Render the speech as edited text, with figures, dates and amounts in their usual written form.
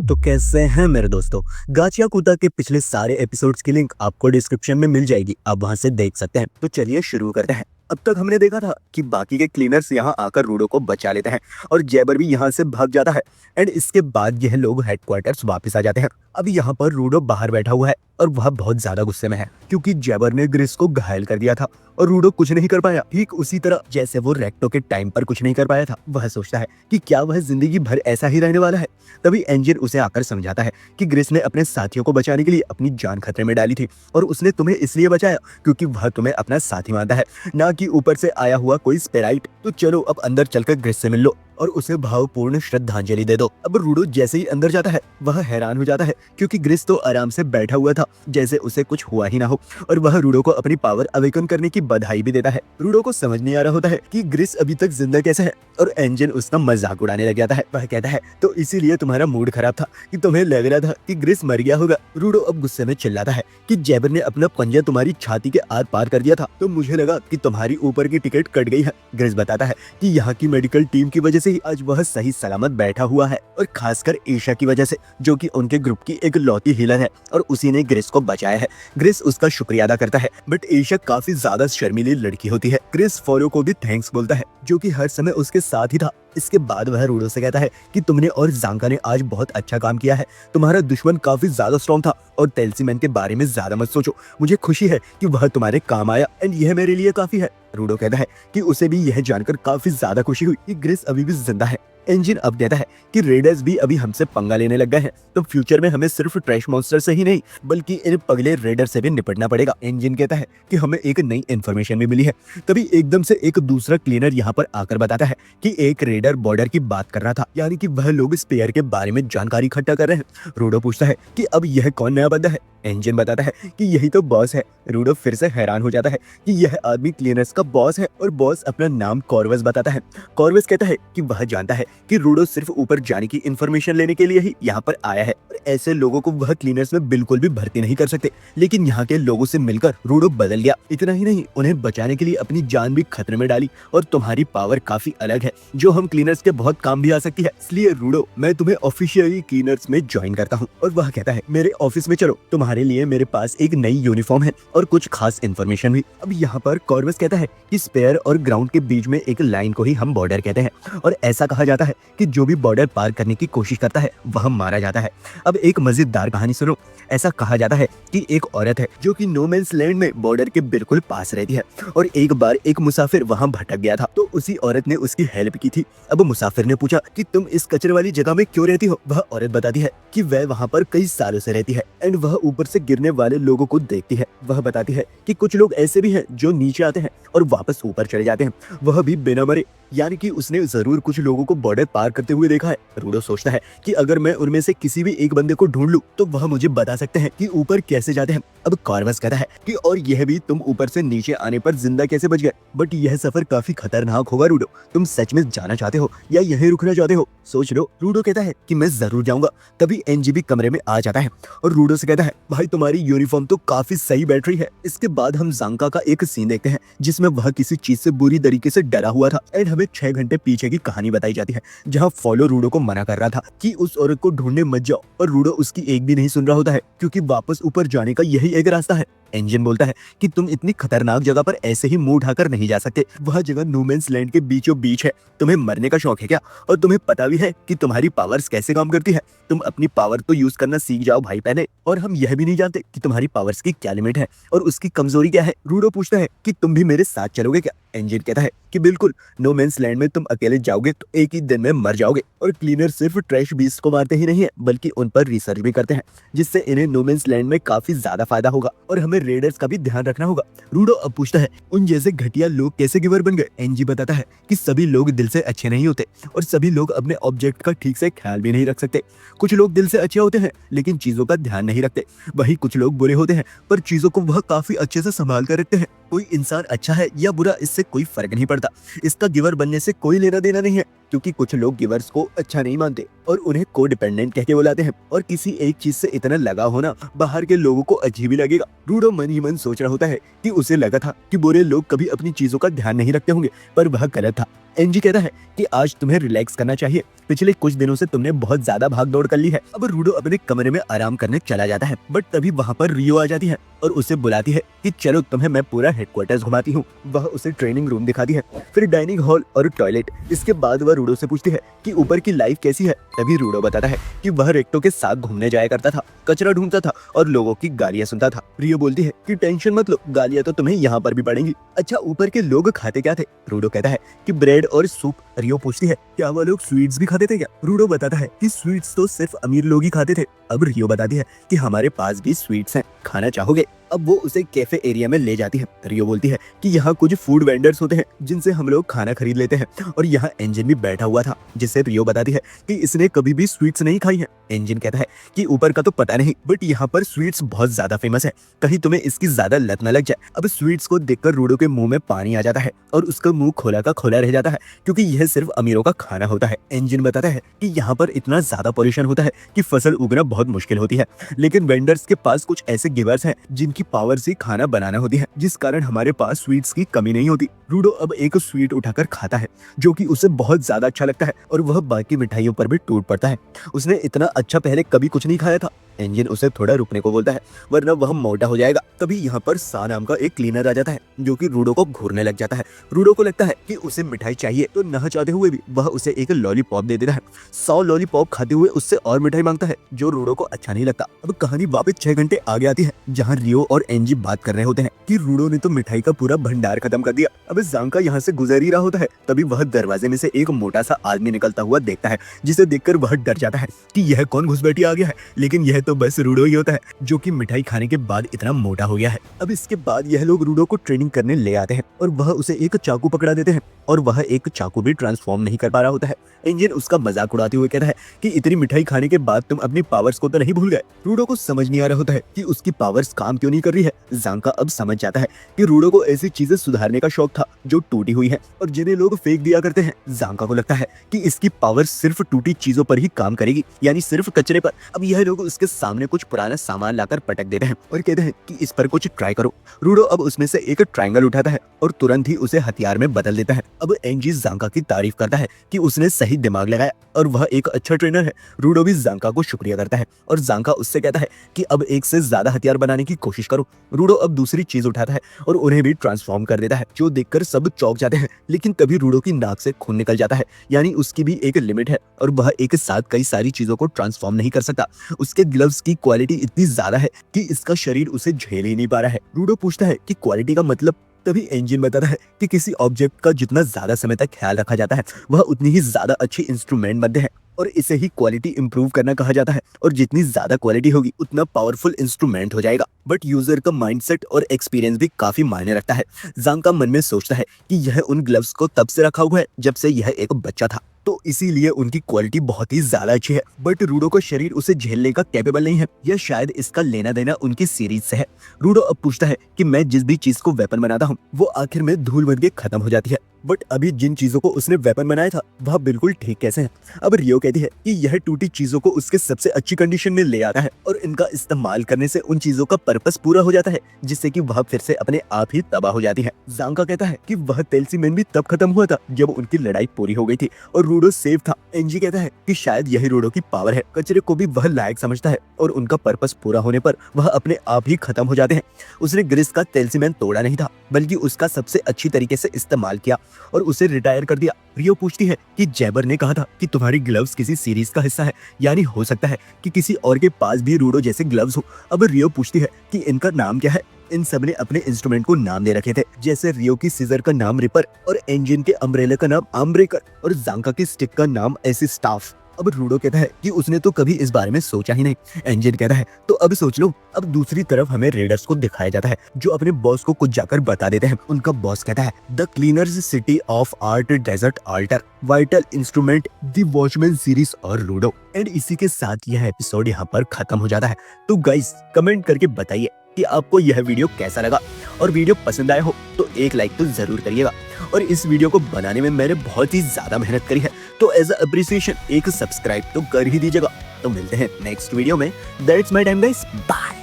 तो कैसे हैं मेरे दोस्तों। गाचिया कुत्ता के पिछले सारे एपिसोड्स की लिंक आपको डिस्क्रिप्शन में मिल जाएगी, आप वहां से देख सकते हैं। तो चलिए शुरू करते हैं। अब तक हमने देखा था कि बाकी के क्लीनर्स यहाँ आकर रूडो को बचा लेते हैं और जैबर भी यहाँ से भाग जाता है एंड इसके बाद यह लोग हेडक्वार्टर्स वापस आ जाते हैं। अभी यहाँ पर रूडो बाहर बैठा हुआ है और वह बहुत ज्यादा गुस्से में है क्योंकि जैबर ने ग्रिस को घायल कर दिया था और रूडो कुछ नहीं कर पाया, ठीक उसी तरह जैसे वो रेक्टो के टाइम पर कुछ नहीं कर पाया था। वह सोचता है कि क्या वह जिंदगी भर ऐसा ही रहने वाला है। तभी एंजिन उसे आकर समझाता है कि ग्रिस ने अपने साथियों को बचाने के लिए अपनी जान खतरे में डाली थी और उसने तुम्हें इसलिए बचाया क्योंकि वह तुम्हें अपना साथी मानता है, ना कि ऊपर से आया हुआ कोई स्पेराइट। तो चलो अब अंदर चलकर ग्रिस से मिल लो और उसे भावपूर्ण श्रद्धांजलि दे दो। अब रूडो जैसे ही अंदर जाता है वह हैरान हो जाता है क्योंकि ग्रिस तो आराम से बैठा हुआ था जैसे उसे कुछ हुआ ही ना हो और वह रूडो को अपनी पावर अवेकन करने की बधाई भी देता है। रूडो को समझ नहीं आ रहा होता है कि ग्रिस अभी तक जिंदा कैसे है और एंजिन उसका मजाक उड़ाने लग जाता है। वह कहता है तो इसीलिए तुम्हारा मूड खराब था कि तुम्हें लग रहा था कि ग्रिस मर गया होगा। रूडो अब गुस्से में चिल्लाता है कि जैबर ने अपना पंजा तुम्हारी छाती के आर पार कर दिया था तो मुझे लगा कि तुम्हारी ऊपर की टिकट कट गई है। ग्रिस बताता है कि यहाँ की मेडिकल टीम की वजह से ही आज वह सही सलामत बैठा हुआ है और खासकर ईशा की वजह से, जो कि उनके ग्रुप की एक लौती हीलर है और उसी ने ग्रिस को बचाया है। ग्रिस उसका शुक्रिया अदा करता है बट ईशा काफी ज्यादा शर्मीली लड़की होती है। ग्रिस फॉलो को भी थैंक्स बोलता है जो कि हर समय उसके साथ ही था। इसके बाद वह रूडो से कहता है कि तुमने और जांका ने आज बहुत अच्छा काम किया है। तुम्हारा दुश्मन काफी ज्यादा स्ट्रॉन्ग था और तेल्सीमैन के बारे में ज्यादा मत सोचो। मुझे खुशी है कि वह तुम्हारे काम आया एंड यह मेरे लिए काफी है। रूडो कहता है कि उसे भी यह जानकर काफी ज्यादा खुशी हुई कि ग्रिस अभी भी जिंदा है। एंजिन अब कहता है कि रेडर्स भी अभी हमसे पंगा लेने लग गए हैं तो फ्यूचर में हमें सिर्फ ट्रैश मॉन्स्टर से ही नहीं बल्कि इन पगले रेडर से भी निपटना पड़ेगा। एंजिन कहता है कि हमें एक नई इन्फॉर्मेशन भी मिली है। तभी एकदम से एक दूसरा क्लीनर यहाँ पर आकर बताता है कि एक रेडर बॉर्डर की बात कर रहा था, यानी कि वह लोग स्पेयर के बारे में जानकारी इकट्ठा कर रहे हैं। रूडो पूछता है कि अब यह कौन नया बंदा है। एंजिन बताता है कि यही तो बॉस है। रूडो फिर से हैरान हो जाता है कि यह आदमी क्लीनर्स का बॉस है और बॉस अपना नाम कॉर्वस बताता है। कॉर्वस कहता है कि वह जानता है कि रूडो सिर्फ ऊपर जाने की इन्फॉर्मेशन लेने के लिए ही यहाँ पर आया है और ऐसे लोगों को वह क्लीनर्स में बिल्कुल भी भर्ती नहीं कर सकते। लेकिन यहाँ के लोगों से मिलकर रूडो बदल गया। इतना ही नहीं, उन्हें बचाने के लिए अपनी जान भी खतरे में डाली और तुम्हारी पावर काफी अलग है जो हम क्लीनर्स के बहुत काम भी आ सकती है। इसलिए रूडो मैं तुम्हें ऑफिशियली क्लीनर्स में ज्वाइन करता हूँ। और वह कहता है मेरे ऑफिस में चलो, तुम्हारे लिए मेरे पास एक नई यूनिफॉर्म है और कुछ खास इन्फॉर्मेशन भी। अब यहाँ पर कॉर्वस कहता है कि स्पेयर और ग्राउंड के बीच में एक लाइन को ही हम बॉर्डर कहते हैं और ऐसा कहा जाता है कि जो भी बॉर्डर पार करने की कोशिश करता है वह मारा जाता है। अब एक मजेदार कहानी सुनो। ऐसा कहा जाता है कि एक औरत है जो कि नो मैंस लैंड में बॉर्डर के बिल्कुल पास रहती है और एक बार एक मुसाफिर वहां भटक गया था तो उसी औरत ने उसकी हेल्प की थी। अब मुसाफिर ने पूछा कि तुम इस कचरे वाली जगह में क्यों रहती हो। वह औरत बताती है कि वह वहां पर कई सालों से रहती है एंड वह ऊपर से गिरने वाले लोगों को देखती है। वह बताती है कि कुछ लोग ऐसे भी हैं जो नीचे आते हैं और वापस ऊपर चले जाते हैं, वह भी बिना मरे, यानी कि उसने जरूर कुछ लोगों को बॉर्डर पार करते हुए देखा है। रूडो सोचता है कि अगर मैं उनमें से किसी भी एक बंदे को ढूंढ लूं तो वह मुझे बता सकते हैं कि ऊपर कैसे जाते हैं। अब कॉर्वस कहता है कि और यह भी तुम ऊपर से नीचे आने पर जिंदा कैसे बच गए, बट यह सफर काफी खतरनाक होगा रूडो। तुम सच में जाना चाहते हो या यहीं रुकना चाहते हो, सोच लो। रूडो कहता है कि मैं जरूर जाऊंगा। तभी एनजीबी कमरे में आ जाता है और रूडो से कहता है भाई तुम्हारी यूनिफॉर्म तो काफी सही बैठ रही है। इसके बाद हम जांका का एक सीन देखते हैं जिसमें वह किसी चीज से बुरी तरीके से डरा हुआ था एंड हमें 6 घंटे पीछे की कहानी बताई जाती है जहां फॉलो रूडो को मना कर रहा था कि उस औरत को ढूंढने मत जाओ और रूडो उसकी एक भी नहीं सुन रहा होता है क्योंकि वापस ऊपर जाने का यही एक रास्ता है। एंजिन बोलता है कि तुम इतनी खतरनाक जगह पर ऐसे ही मुंह उठाकर नहीं जा सकते। वह जगह नो मैंस लैंड के बीचों बीच है। तुम्हें मरने का शौक है क्या? और तुम्हें पता भी है कि तुम्हारी पावर्स कैसे काम करती है? तुम अपनी पावर तो यूज करना सीख जाओ भाई पहले। और हम यह भी नहीं जानते कि तुम्हारी पावर्स की क्या लिमिट है और उसकी कमजोरी क्या है। रूडो पूछता है कि तुम भी मेरे साथ चलोगे क्या? एंजिन कहता है कि बिल्कुल, नो मैंस लैंड में तुम अकेले जाओगे तो एक ही दिन में मर जाओगे और क्लीनर सिर्फ ट्रैश बीस्ट को मारते ही नहीं है बल्कि उन पर रिसर्च भी करते हैं जिससे इन्हें नो मैंस लैंड में काफी ज्यादा फायदा होगा और हमें रेडर्स का भी ध्यान रखना होगा। रूडो अब पूछता है उन जैसे घटिया लोग कैसे गिवर बन गए। एनजी बताता है कि सभी लोग दिल से अच्छे नहीं होते और सभी लोग अपने ऑब्जेक्ट का ठीक से ख्याल भी नहीं रख सकते। कुछ लोग दिल से अच्छे होते हैं लेकिन चीजों का ध्यान नहीं रखते, वही कुछ लोग बुरे होते हैं पर चीजों को वह काफी अच्छे से संभाल कर रखते हैं। कोई इंसान अच्छा है या बुरा इससे कोई फर्क नहीं पड़ता, इसका गिवर बनने से कोई लेना देना नहीं है क्योंकि कुछ लोग गिवर्स को अच्छा नहीं मानते और उन्हें को डिपेंडेंट कह के बुलाते हैं और किसी एक चीज से इतना लगा होना बाहर के लोगों को अजीब ही लगेगा। रूडो मन ही मन सोच रहा होता है कि उसे लगा था कि बुरे लोग कभी अपनी चीजों का ध्यान नहीं रखते होंगे पर वह गलत था। एनजी कहता है कि आज तुम्हें रिलैक्स करना चाहिए, पिछले कुछ दिनों से तुमने बहुत ज्यादा भाग दौड़ कर ली है। अब रूडो अपने कमरे में आराम करने चला जाता है, बट तभी वहाँ पर रियो आ जाती है और उसे बुलाती है कि चलो तुम्हें मैं पूरा हेडक्वार्टर्स घुमाती हूँ। वह उसे ट्रेनिंग रूम दिखाती है, फिर डाइनिंग हॉल और टॉयलेट। इसके बाद वह रूडो से पूछती है कि ऊपर की लाइफ कैसी है। तभी रूडो बताता है कि वह रेक्टो के साथ घूमने जाया करता था, कचरा ढूंढता था और लोगों की गालियां सुनता था। रियो बोलती है कि टेंशन मत लो, गालियां तो तुम्हें यहाँ पर भी पड़ेंगी। अच्छा, ऊपर के लोग खाते क्या थे? रूडो कहता है कि ब्रेड और सूप। रियो पूछती है क्या वह लोग स्वीट्स भी खाते थे क्या? रूडो बताता है कि स्वीट्स तो सिर्फ अमीर लोग ही खाते थे। अब रियो बताती है कि हमारे पास भी स्वीट्स हैं, खाना चाहोगे? अब वो उसे कैफे एरिया में ले जाती है। रियो बोलती है कि यहाँ कुछ फूड वेंडर्स होते हैं जिनसे हम लोग खाना खरीद लेते हैं, और यहाँ इंजन भी बैठा हुआ था, जिससे रियो बताती है कि इसने कभी भी स्वीट्स नहीं खाई है। इंजन कहता है कि ऊपर का तो पता नहीं, बट यहाँ पर स्वीट्स बहुत ज्यादा फेमस है, कहीं तुम्हें इसकी ज्यादा लत न लग जाए। अब स्वीट्स को देखकर रूडो के मुंह में पानी आ जाता है और उसका मुंह खोला का खोला रह जाता है, क्योंकि यह सिर्फ अमीरों का खाना होता है। इंजन बताता है कि यहाँ पर इतना ज्यादा पॉल्यूशन होता है कि फसल उगना बहुत मुश्किल होती है, लेकिन वेंडर्स के पास कुछ ऐसे गिवर्स हैं जिनकी पावर से खाना बनाना होती है, जिस कारण हमारे पास स्वीट्स की कमी नहीं होती। रूडो अब एक स्वीट उठाकर खाता है जो कि उसे बहुत ज्यादा अच्छा लगता है और वह बाकी मिठाइयों पर भी टूट पड़ता है। उसने इतना अच्छा पहले कभी कुछ नहीं खाया था। इंजन उसे थोड़ा रुकने को बोलता है, वरना वह मोटा हो जाएगा। तभी यहाँ पर सा नाम का एक क्लीनर आ जाता है जो कि रूडो को घूरने लग जाता है। रूडो को लगता है कि उसे मिठाई चाहिए, तो न चाहते हुए भी वह उसे एक लॉलीपॉप दे देता है। 100 लॉलीपॉप खाते हुए उससे और मिठाई मांगता है, जो रूडो को अच्छा नहीं लगता। अब कहानी वापस 6 घंटे आगे आती है, जहाँ रियो और एनजी बात कर रहे होते हैं कि रूडो ने तो मिठाई का पूरा भंडार खत्म कर दिया। अब जांका यहाँ से गुजर ही रहा होता है, तभी वह दरवाजे में से एक मोटा सा आदमी निकलता हुआ देखता है, जिसे देखकर वह डर जाता है कि यह कौन घुसपैठी आ गया है। लेकिन यह तो बस रूडो ही होता है, जो कि मिठाई खाने के बाद इतना मोटा हो गया है। अब इसके बाद यह लोग रूडो को ट्रेनिंग करने ले आते हैं और वह उसे एक चाकू पकड़ा देते हैं, और वह एक चाकू भी ट्रांसफॉर्म नहीं कर पा रहा होता है। इंजन उसका मजाक उड़ाते हुए कहता है कि इतनी मिठाई खाने के बाद तुम अपनी पावर्स को तो नहीं भूल गए। रूडो को समझ नहीं आ रहा होता है कि उसकी पावर्स काम क्यों नहीं कर रही है। जांका अब समझ जाता है कि रूडो को ऐसी चीजें सुधारने का शौक था जो टूटी हुई है और जिन्हें लोग फेंक दिया करते हैं। जांका को लगता है कि इसकी पावर सिर्फ टूटी चीजों पर ही काम करेगी, यानी सिर्फ कचरे पर। अब यह लोग उसके सामने कुछ पुराना सामान लाकर पटक देते हैं और कहते हैं कि इस पर कुछ ट्राई करो। रूडो अब उसमें से एक ट्रायंगल उठाता है और तुरंत ही उसे हथियार में बदल देता है। अब एनजी जांका की तारीफ करता है कि उसने सही दिमाग लगाया और वह एक अच्छा ट्रेनर है। रूडो भी जांका को शुक्रिया करता है और जांका उससे कहता है कि अब एक से ज्यादा हथियार बनाने की कोशिश करो। रूडो अब दूसरी चीज उठाता है और उन्हें भी ट्रांसफॉर्म कर देता है, जो देखकर सब चौंक जाते हैं। लेकिन तभी रूडो की नाक से खून निकल जाता है, यानी उसकी भी एक लिमिट है और वह एक साथ कई सारी चीजों को ट्रांसफॉर्म नहीं कर सकता। उसके ग्लव्स की क्वालिटी इतनी ज्यादा है कि इसका शरीर उसे झेल ही नहीं पा रहा है। रूडो पूछता है कि क्वालिटी का मतलब? तभी इंजन बताता है कि किसी ऑब्जेक्ट का जितना ज्यादा समय तक ख्याल रखा जाता है, वह उतनी ही ज्यादा अच्छी इंस्ट्रूमेंट बनते हैं और इसे ही क्वालिटी इंप्रूव करना कहा जाता है। और जितनी ज्यादा क्वालिटी होगी उतना पावरफुल इंस्ट्रूमेंट हो जाएगा। बट यूजर का माइंडसेट और एक्सपीरियंस भी काफी मायने रखता है। जांका मन में सोचता है कि यह उन ग्लव्स को तब से रखा हुआ है जब से यह एक बच्चा था, तो इसीलिए उनकी क्वालिटी बहुत ही ज्यादा अच्छी है। बट रूडो का शरीर उसे झेलने का कैपेबल नहीं है। यह शायद इसका लेना देना उनकी सीरीज से है। रूडो अब पूछता है कि मैं जिस भी चीज को वेपन बनाता हूँ वो आखिर में धूल बन के खत्म हो जाती है, बट अभी जिन चीजों को उसने वेपन बनाया था वह बिल्कुल ठीक कैसे है। अब रियो कहती है कि यह टूटी चीजों को उसके सबसे अच्छी कंडीशन में ले आता है और इनका इस्तेमाल करने से उन चीजों का पर्पस पूरा हो जाता है, जिससे कि वह फिर से अपने आप ही तबाह हो जाती है। जांका कहता है कि वह तेलसीमेन भी तब खत्म हुआ था जब उनकी लड़ाई पूरी हो गई थी और रूडो सेफ था। एनजी कहता है कि शायद यही रूडो की पावर है। कचरे को भी वह लायक समझता है और उनका पर्पस पूरा होने पर वह अपने आप ही खत्म हो जाते हैं। उसने ग्रिस का तेलसीमेन तोड़ा नहीं था, बल्कि उसका सबसे अच्छी तरीके से इस्तेमाल किया और उसे रिटायर कर दिया। रियो पूछती है कि जैबर ने कहा था कि तुम्हारी ग्लव्स किसी सीरीज का हिस्सा है, यानी हो सकता है कि किसी और के पास भी रूडो जैसे ग्लव्स हो। अब रियो पूछती है कि इनका नाम क्या है। इन सब ने अपने इंस्ट्रूमेंट को नाम दे रखे थे, जैसे रियो की सीजर का नाम रिपर और इंजन के अम्ब्रेला का नाम आर्मब्रेकर और जांका की स्टिक का नाम ऐसी स्टाफ। अब रूडो कहता है कि उसने तो कभी इस बारे में सोचा ही नहीं। इंजन कहता है तो अब सोच लो। अब दूसरी तरफ हमें रेडर्स को दिखाया जाता है जो अपने बॉस को कुछ जाकर बता देते हैं। उनका बॉस कहता है the cleaners city of art desert alter vital instrument the watchman series और रूडो। एंड इसी के साथ यह एपिसोड यहाँ पर खत्म हो जाता है। तो गाइस कमेंट करके बताइए कि आपको यह वीडियो कैसा लगा, और वीडियो पसंद आया हो तो एक लाइक तो जरूर करिएगा। और इस वीडियो को बनाने में मैंने बहुत ही ज्यादा मेहनत करी है, तो एज अ अप्रिसिएशन एक सब्सक्राइब तो कर ही दीजिएगा। तो मिलते हैं नेक्स्ट वीडियो में। That's my time guys, bye.